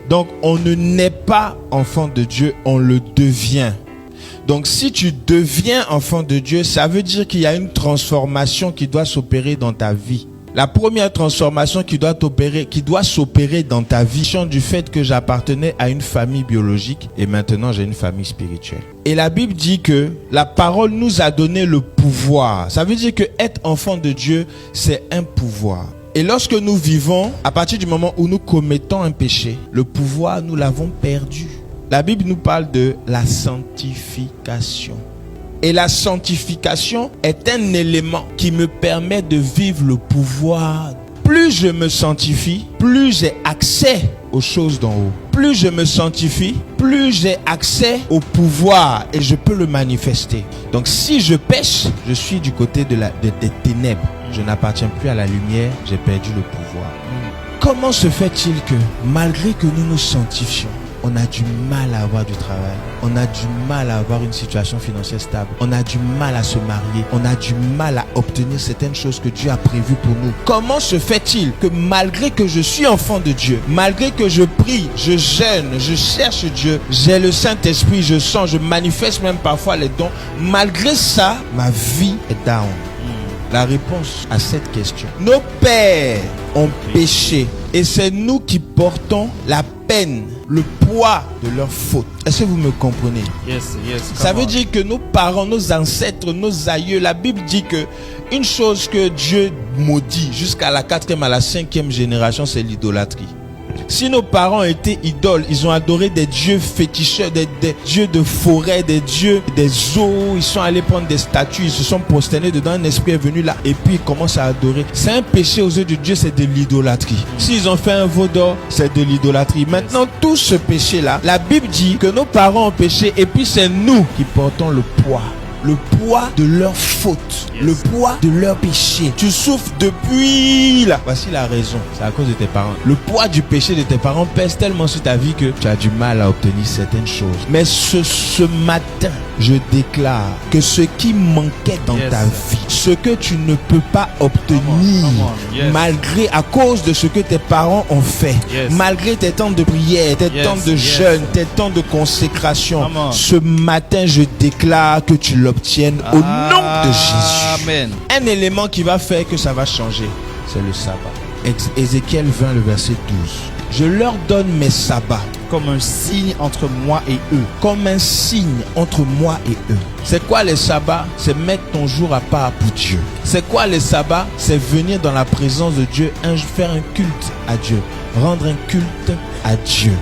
Donc, on ne naît pas enfant de Dieu, on le devient. Donc, si tu deviens enfant de Dieu, ça veut dire qu'il y a une transformation qui doit s'opérer dans ta vie. La première transformation qui doit s'opérer dans ta vie, du fait que j'appartenais à une famille biologique et maintenant j'ai une famille spirituelle. Et la Bible dit que la parole nous a donné le pouvoir. Ça veut dire que être enfant de Dieu, c'est un pouvoir. Et lorsque nous vivons, à partir du moment où nous commettons un péché, le pouvoir, nous l'avons perdu. La Bible nous parle de la sanctification. Et la sanctification est un élément qui me permet de vivre le pouvoir. Plus je me sanctifie, plus j'ai accès aux choses d'en haut. Plus je me sanctifie, plus j'ai accès au pouvoir et je peux le manifester. Donc si je pêche, je suis du côté des ténèbres. Je n'appartiens plus à la lumière, j'ai perdu le pouvoir. Comment se fait-il que malgré que nous nous sanctifions, on a du mal à avoir du travail, on a du mal à avoir une situation financière stable, on a du mal à se marier, on a du mal à obtenir certaines choses que Dieu a prévues pour nous? Comment se fait-il que malgré que je suis enfant de Dieu, malgré que je prie, je jeûne, je cherche Dieu, j'ai le Saint-Esprit, je sens, je manifeste même parfois les dons, malgré ça, ma vie est down? La réponse à cette question: nos pères ont péché et c'est nous qui portons la peine, le poids de leur faute. Est-ce que vous me comprenez? Yes. Ça veut dire que nos parents, nos ancêtres, nos aïeux, la Bible dit que une chose que Dieu maudit jusqu'à la 4e, à la 5e génération, c'est l'idolâtrie. Si nos parents étaient idoles, ils ont adoré des dieux féticheurs, des dieux de forêt, des dieux des eaux, ils sont allés prendre des statues, ils se sont prosternés dedans, un esprit est venu là et puis ils commencent à adorer. C'est un péché aux yeux de Dieu, c'est de l'idolâtrie. S'ils ont fait un veau d'or, c'est de l'idolâtrie. Maintenant, tout ce péché-là, la Bible dit que nos parents ont péché et puis c'est nous qui portons le poids de leur faute, le poids de leur péché. Tu souffres depuis là. Voici la raison, c'est à cause de tes parents. Le poids du péché de tes parents pèse tellement sur ta vie que tu as du mal à obtenir certaines choses. Mais ce matin, je déclare que ce qui manquait dans ta vie, ce que tu ne peux pas obtenir, malgré, à cause de ce que tes parents ont fait, malgré tes temps de prière, tes temps de jeûne, tes temps de consécration, ce matin, je déclare que tu l'obtiennes au nom de Jésus. Amen. Un élément qui va faire que ça va changer, c'est le sabbat. Ézéchiel 20, le verset 12. Je leur donne mes sabbats comme un signe entre moi et eux. Comme un signe entre moi et eux. C'est quoi les sabbats? C'est mettre ton jour à part pour Dieu. C'est quoi les sabbats? C'est venir dans la présence de Dieu, faire un culte à Dieu, rendre un culte à Dieu.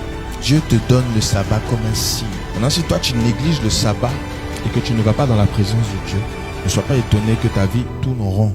Dieu te donne le sabbat comme un signe. Maintenant, si toi tu négliges le sabbat et que tu ne vas pas dans la présence de Dieu, ne sois pas étonné que ta vie tourne en rond.